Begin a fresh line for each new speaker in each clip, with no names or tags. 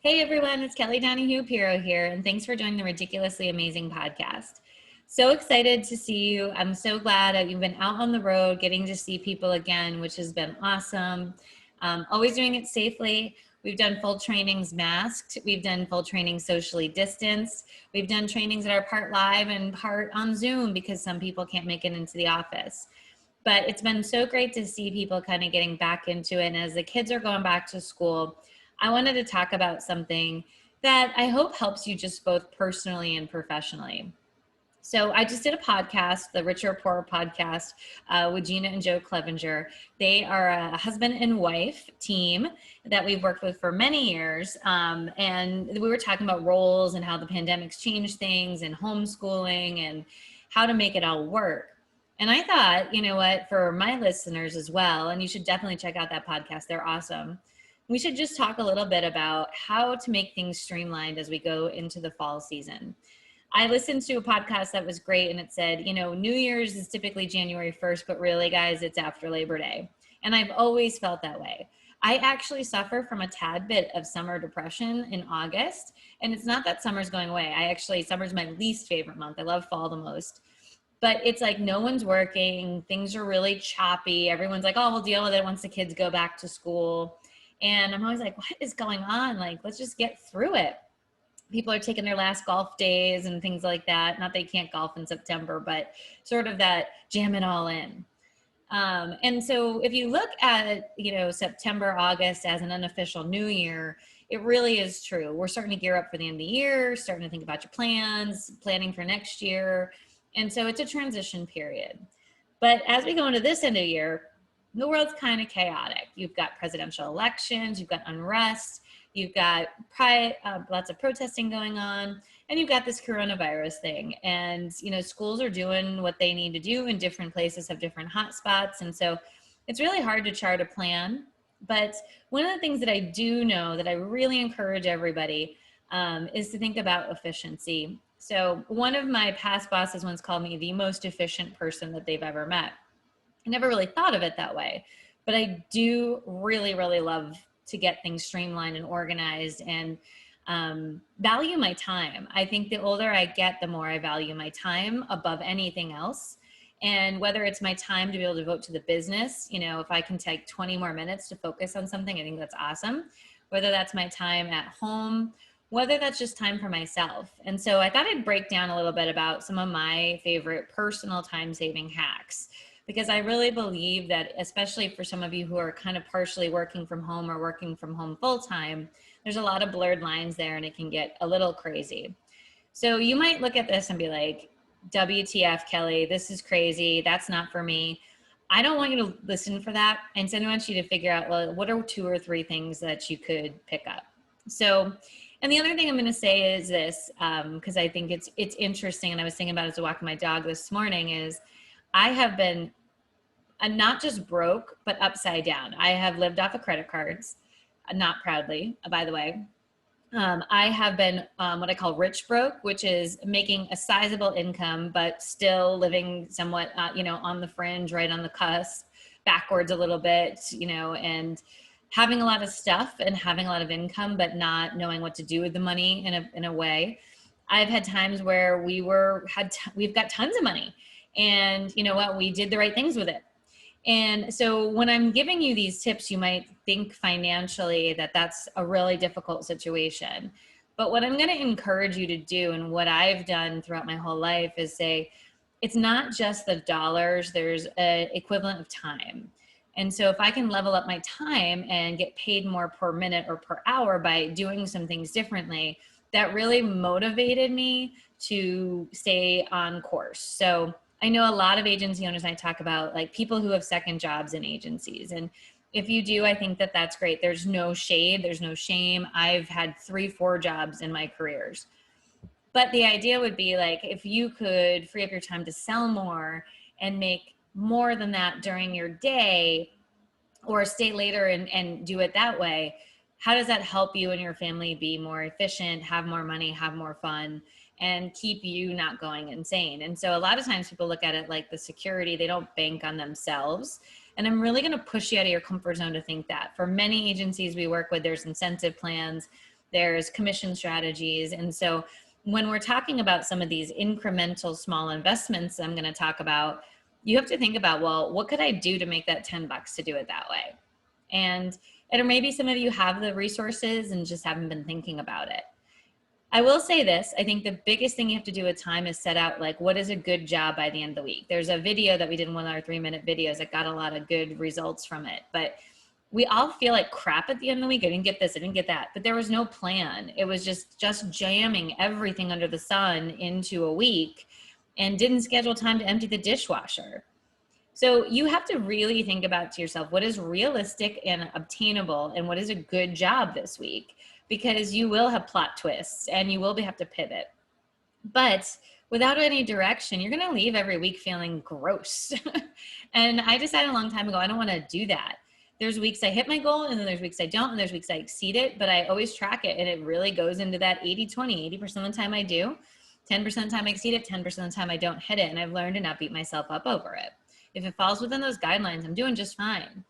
Hey everyone, it's Kelly Donahue Piro here, and thanks for joining the Ridiculously Amazing podcast. So excited to see you. I'm so glad that you've been out on the road, getting to see people again, which has been awesome. Always doing it safely. We've done full trainings masked. We've done full trainings socially distanced. We've done trainings that are part live and part on Zoom because some people can't make it into the office. But it's been so great to see people kind of getting back into it. And as the kids are going back to school, I wanted to talk about something that I hope helps you just both personally and professionally. So I just did a podcast, the Richer Poorer podcast, with Gina and Joe Clevenger. They are a husband and wife team that we've worked with for many years. And we were talking about roles and how the pandemic's changed things and homeschooling and how to make it all work. And I thought, you know what, for my listeners as well, and you should definitely check out that podcast. They're awesome. We should just talk a little bit about how to make things streamlined as we go into the fall season. I listened to a podcast that was great, and it said, New Year's is typically January 1st, but really, guys, it's after Labor Day. And I've always felt that way. I actually suffer from a tad bit of summer depression in August, and it's not that summer's going away. Summer's my least favorite month. I love fall the most. But it's like no one's working. Things are really choppy. Everyone's like, oh, we'll deal with it once the kids go back to school. And I'm always like, what is going on? Like, let's just get through it. People are taking their last golf days and things like that. Not that you can't golf in September, but sort of that jam it all in. And so if you look at, September, August as an unofficial new year, it really is true. We're starting to gear up for the end of the year, starting to think about your plans, planning for next year. And so it's a transition period. But as we go into this end of the year, the world's kind of chaotic. You've got presidential elections, you've got unrest, you've got lots of protesting going on, and you've got this coronavirus thing. And, schools are doing what they need to do, and different places have different hotspots. And so it's really hard to chart a plan. But one of the things that I do know that I really encourage everybody is to think about efficiency. So one of my past bosses once called me the most efficient person that they've ever met. I never really thought of it that way, but I do really, really love to get things streamlined and organized and value my time. I think the older I get, the more I value my time above anything else. And whether it's my time to be able to devote to the business, if I can take 20 more minutes to focus on something, I think that's awesome. Whether that's my time at home, whether that's just time for myself. And so I thought I'd break down a little bit about some of my favorite personal time-saving hacks, because I really believe that, especially for some of you who are kind of partially working from home or working from home full-time, there's a lot of blurred lines there and it can get a little crazy. So you might look at this and be like, WTF, Kelly, this is crazy. That's not for me. I don't want you to listen for that. Instead, I want you to figure out, well, what are 2 or 3 things that you could pick up? So, and the other thing I'm going to say is this, because I think it's interesting, and I was thinking about it as I walked my dog this morning, is I have been not just broke, but upside down. I have lived off of credit cards, not proudly, by the way. I have been what I call rich broke, which is making a sizable income, but still living somewhat, on the fringe, right on the cusp, backwards a little bit, and having a lot of stuff and having a lot of income, but not knowing what to do with the money in a way. I've had times where we've got tons of money, and you know what, we did the right things with it. And so when I'm giving you these tips, you might think financially that that's a really difficult situation. But what I'm going to encourage you to do, and what I've done throughout my whole life, is say, it's not just the dollars, there's an equivalent of time. And so if I can level up my time and get paid more per minute or per hour by doing some things differently, that really motivated me to stay on course. So I know a lot of agency owners, I talk about like people who have second jobs in agencies. And if you do, I think that that's great. There's no shade, there's no shame. I've had 3-4 jobs in my careers. But the idea would be like, if you could free up your time to sell more and make more than that during your day, or stay later and do it that way, how does that help you and your family be more efficient, have more money, have more fun, and keep you not going insane? And so a lot of times people look at it like the security, they don't bank on themselves. And I'm really going to push you out of your comfort zone to think that. For many agencies we work with, there's incentive plans. there's commission strategies. And so when we're talking about some of these incremental small investments I'm going to talk about, you have to think about, well, what could I do to make that $10 to do it that way? And or maybe some of you have the resources and just haven't been thinking about it. I will say this, I think the biggest thing you have to do with time is set out like, what is a good job by the end of the week? There's a video that we did in one of our 3-minute videos that got a lot of good results from it, but we all feel like crap at the end of the week. I didn't get this, I didn't get that, but there was no plan. It was just jamming everything under the sun into a week and didn't schedule time to empty the dishwasher. So you have to really think about to yourself, what is realistic and obtainable and what is a good job this week? Because you will have plot twists and you will have to pivot. But without any direction, you're going to leave every week feeling gross. And I decided a long time ago, I don't want to do that. There's weeks I hit my goal and then there's weeks I don't, and there's weeks I exceed it, but I always track it. And it really goes into that 80-20, 80% of the time I do, 10% of the time I exceed it, 10% of the time I don't hit it. And I've learned to not beat myself up over it. If it falls within those guidelines, I'm doing just fine.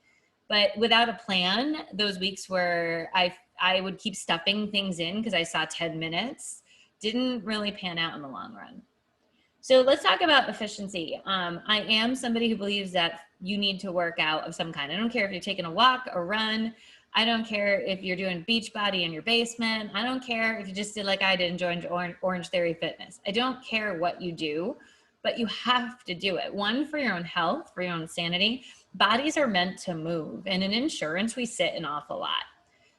But without a plan, those weeks where I would keep stuffing things in because I saw 10 minutes, didn't really pan out in the long run. So let's talk about efficiency. I am somebody who believes that you need to work out of some kind. I don't care if you're taking a walk or run. I don't care if you're doing beach body in your basement. I don't care if you just did like I did and joined Orange Theory Fitness. I don't care what you do, but you have to do it. One, for your own health, for your own sanity. Bodies are meant to move. And in insurance, we sit an awful lot.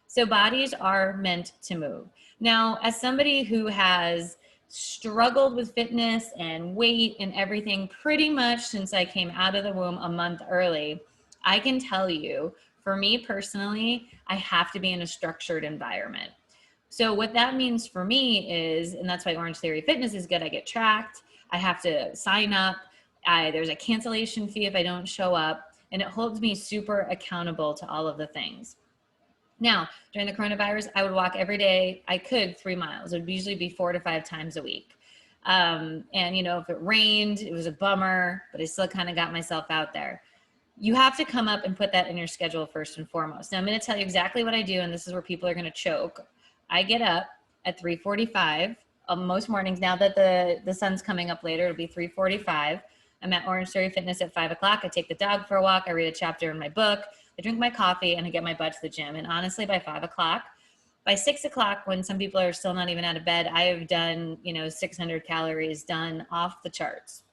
So bodies are meant to move. Now, as somebody who has struggled with fitness and weight and everything pretty much since I came out of the womb a month early, I can tell you, for me personally, I have to be in a structured environment. So what that means for me is, and that's why Orange Theory Fitness is good, I get tracked, I have to sign up, there's a cancellation fee if I don't show up, and it holds me super accountable to all of the things. Now, during the coronavirus, I would walk every day. I could 3 miles. It would usually be 4 to 5 times a week. And, you know, if it rained, it was a bummer, but I still kind of got myself out there. You have to come up and put that in your schedule first and foremost. Now, I'm going to tell you exactly what I do, and this is where people are going to choke. I get up at 3:45 most mornings. Now that the sun's coming up later, it'll be 3:45. I'm at Orange Theory Fitness at 5 o'clock. I take the dog for a walk. I read a chapter in my book. I drink my coffee and I get my butt to the gym. And honestly, by 5 o'clock, by 6 o'clock, when some people are still not even out of bed, I have done, 600 calories done off the charts.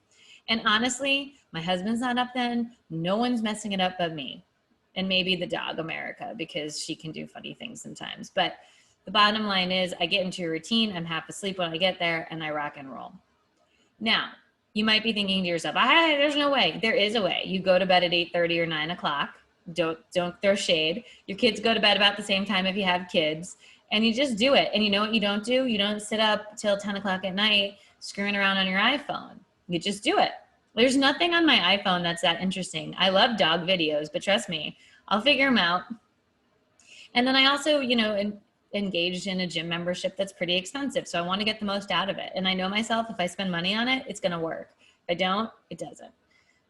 And honestly, my husband's not up then. No one's messing it up but me. And maybe the dog, America, because she can do funny things sometimes. But the bottom line is I get into a routine. I'm half asleep when I get there and I rock and roll. Now, you might be thinking to yourself, there's no way. There is a way. You go to bed at 8:30 or 9 o'clock. Don't throw shade. Your kids go to bed about the same time if you have kids, and you just do it. And you know what you don't do? You don't sit up till 10 o'clock at night screwing around on your iPhone. You just do it. There's nothing on my iPhone that's that interesting. I love dog videos, but trust me, I'll figure them out. And then I also, engaged in a gym membership that's pretty expensive. So I want to get the most out of it. And I know myself, if I spend money on it, it's going to work. If I don't, it doesn't.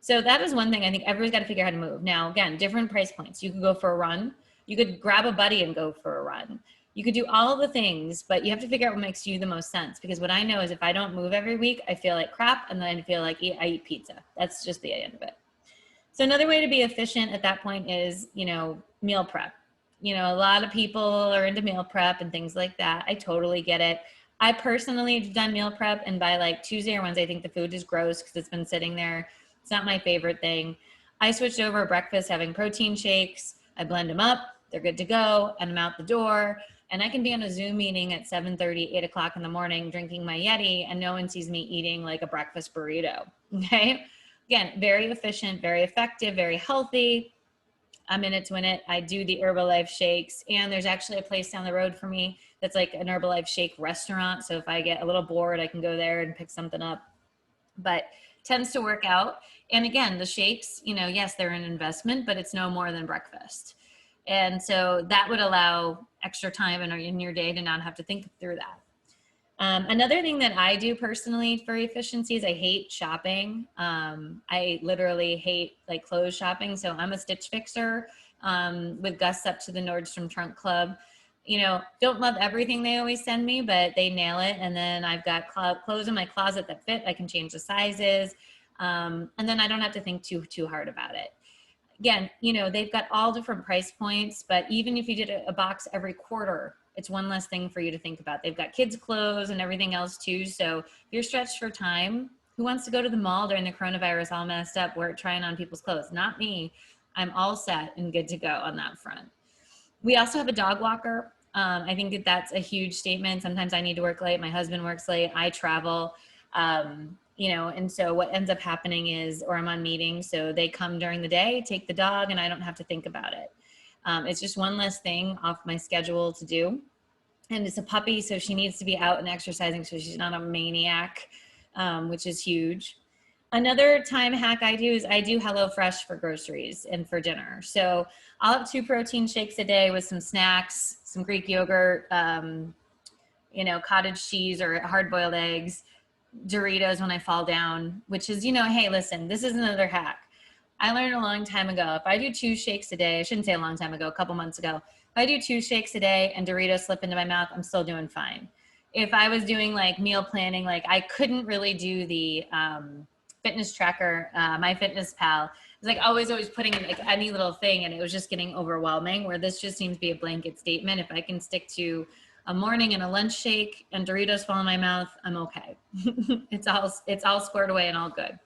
So that is one thing I think everyone's got to figure out how to move. Now, again, different price points. You could go for a run. You could grab a buddy and go for a run. You could do all the things, but you have to figure out what makes you the most sense. Because what I know is if I don't move every week, I feel like crap. And then I feel like I eat pizza. That's just the end of it. So another way to be efficient at that point is, meal prep. A lot of people are into meal prep and things like that. I totally get it. I personally have done meal prep, and by like Tuesday or Wednesday, I think the food is gross because it's been sitting there. It's not my favorite thing. I switched over breakfast, having protein shakes. I blend them up. They're good to go, and I'm out the door. And I can be on a Zoom meeting at 7:30, 8 o'clock in the morning, drinking my Yeti, and no one sees me eating like a breakfast burrito. Okay. Again, very efficient, very effective, very healthy. I'm in it to win it. I do the Herbalife shakes, and there's actually a place down the road for me that's like an Herbalife shake restaurant. So if I get a little bored, I can go there and pick something up, but tends to work out. And again, the shakes, yes, they're an investment, but it's no more than breakfast. And so that would allow extra time in your day to not have to think through that. Another thing that I do personally for efficiency is I hate shopping. I literally hate like clothes shopping. So I'm a Stitch Fixer with Gus up to the Nordstrom Trunk Club. don't love everything they always send me, but they nail it. And then I've got clothes in my closet that fit. I can change the sizes. And then I don't have to think too hard about it. Again, they've got all different price points, but even if you did a box every quarter, it's one less thing for you to think about. They've got kids' clothes and everything else too. So if you're stretched for time, who wants to go to the mall during the coronavirus all messed up, trying on people's clothes? Not me. I'm all set and good to go on that front. We also have a dog walker. I think that's a huge statement. Sometimes I need to work late. My husband works late. I travel. And so what ends up happening is, or I'm on meetings, so they come during the day, take the dog, and I don't have to think about it. It's just one less thing off my schedule to do. And it's a puppy, so she needs to be out and exercising so she's not a maniac, which is huge. Another time hack I do is I do HelloFresh for groceries and for dinner. So I'll have 2 protein shakes a day with some snacks, some Greek yogurt, cottage cheese or hard-boiled eggs, Doritos when I fall down, which is, hey, listen, this is another hack. I learned a long time ago, if I do 2 shakes a day, I shouldn't say a long time ago, a couple months ago, if I do 2 shakes a day and Doritos slip into my mouth, I'm still doing fine. If I was doing like meal planning, like I couldn't really do the fitness tracker, MyFitnessPal. It's like always putting in like any little thing, and it was just getting overwhelming, where this just seems to be a blanket statement. If I can stick to a morning and a lunch shake and Doritos fall in my mouth, I'm okay. It's all squared away and all good.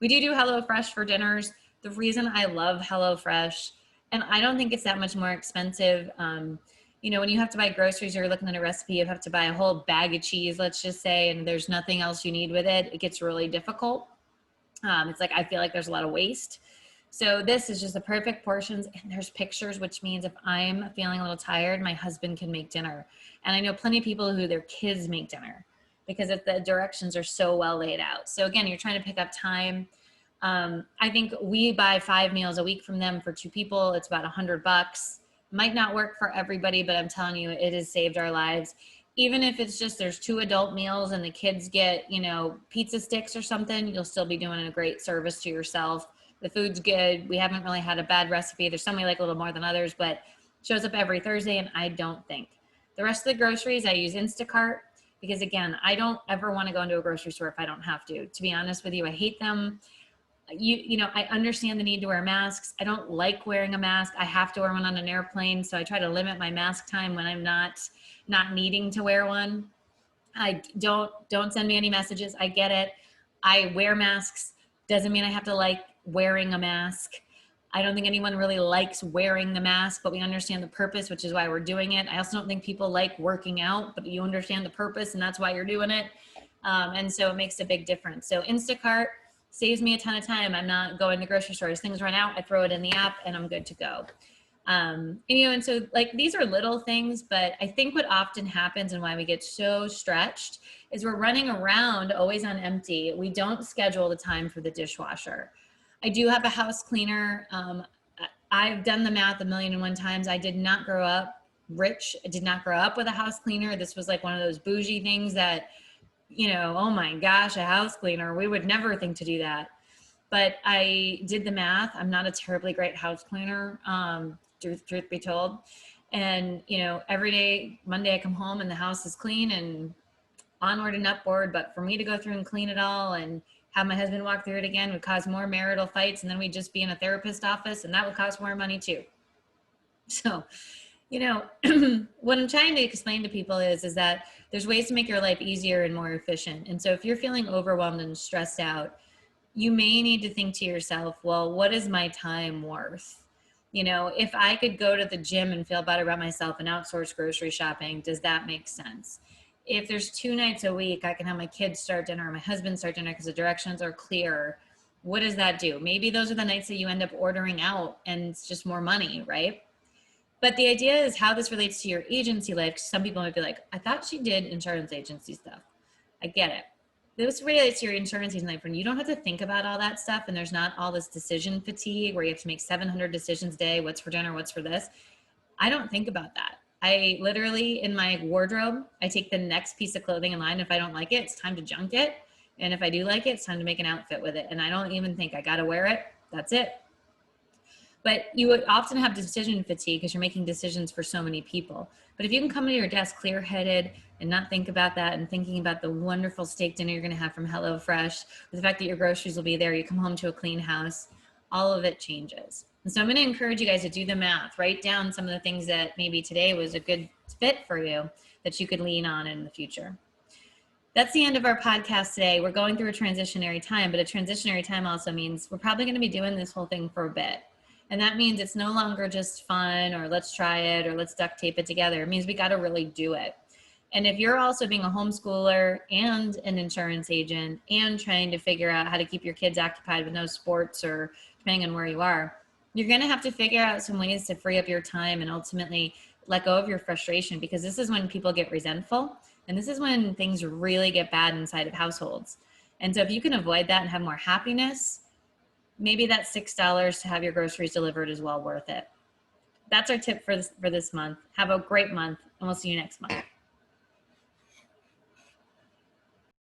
We do HelloFresh for dinners. The reason I love HelloFresh, and I don't think it's that much more expensive. When you have to buy groceries, you're looking at a recipe, you have to buy a whole bag of cheese, let's just say, and there's nothing else you need with it. It gets really difficult. It's like, I feel like there's a lot of waste. So this is just the perfect portions, and there's pictures, which means if I'm feeling a little tired, my husband can make dinner. And I know plenty of people who their kids make dinner because if the directions are so well laid out. So again, you're trying to pick up time. I think we buy 5 meals a week from them for 2 people. It's about $100. Might not work for everybody, but I'm telling you, it has saved our lives. Even if it's just there's 2 adult meals and the kids get, pizza sticks or something, you'll still be doing a great service to yourself. The food's good. We haven't really had a bad recipe. There's some we like a little more than others, but it shows up every Thursday, and I don't think. The rest of the groceries, I use Instacart because, again, I don't ever want to go into a grocery store if I don't have to. To be honest with you, I hate them. I understand the need to wear masks. I don't like wearing a mask. I have to wear one on an airplane, so I try to limit my mask time when I'm not needing to wear one. I don't send me any messages. I get it. I wear masks. Doesn't mean I have to like wearing a mask. I don't think anyone really likes wearing the mask, but we understand the purpose, which is why we're doing it. I also don't think people like working out, but you understand the purpose, and that's why you're doing it. And so it makes a big difference. So Instacart saves me a ton of time. I'm not going to grocery stores. Things run out, I throw it in the app, and I'm good to go. And so like these are little things, but I think what often happens and why we get so stretched is we're running around always on empty. We don't schedule the time for the dishwasher. I do have a house cleaner. I've done the math 1,000,001 times. I did not grow up rich. I did not grow up with a house cleaner. This was like one of those bougie things that, oh my gosh, a house cleaner. We would never think to do that. But I did the math. I'm not a terribly great house cleaner, truth be told. And, every day, Monday I come home and the house is clean and onward and upward. But for me to go through and clean it all and have my husband walk through it again would cause more marital fights, and then we'd just be in a therapist's office, and that would cost more money too. So, what I'm trying to explain to people is that there's ways to make your life easier and more efficient. And so if you're feeling overwhelmed and stressed out, you may need to think to yourself, well, what is my time worth? If I could go to the gym and feel better about myself and outsource grocery shopping, does that make sense? If there's 2 nights a week, I can have my kids start dinner or my husband start dinner because the directions are clear. What does that do? Maybe those are the nights that you end up ordering out and it's just more money, right? But the idea is how this relates to your agency life. Some people might be like, I thought she did insurance agency stuff. I get it. This relates to your insurance agency life, and you don't have to think about all that stuff, and there's not all this decision fatigue where you have to make 700 decisions a day. What's for dinner? What's for this? I don't think about that. I literally, in my wardrobe, I take the next piece of clothing in line. If I don't like it, it's time to junk it. And if I do like it, it's time to make an outfit with it. And I don't even think I got to wear it. That's it. But you would often have decision fatigue because you're making decisions for so many people. But if you can come to your desk clear-headed and not think about that and thinking about the wonderful steak dinner you're going to have from HelloFresh, with the fact that your groceries will be there, you come home to a clean house, all of it changes. And so I'm going to encourage you guys to do the math, write down some of the things that maybe today was a good fit for you that you could lean on in the future. That's the end of our podcast today. We're going through a transitionary time, but a transitionary time also means we're probably going to be doing this whole thing for a bit. And that means it's no longer just fun or let's try it or let's duct tape it together. It means we got to really do it. And if you're also being a homeschooler and an insurance agent and trying to figure out how to keep your kids occupied with no sports or depending on where you are, you're going to have to figure out some ways to free up your time and ultimately let go of your frustration, because this is when people get resentful and this is when things really get bad inside of households. And so if you can avoid that and have more happiness, maybe that $6 to have your groceries delivered is well worth it. That's our tip for this month. Have a great month, and we'll see you next month.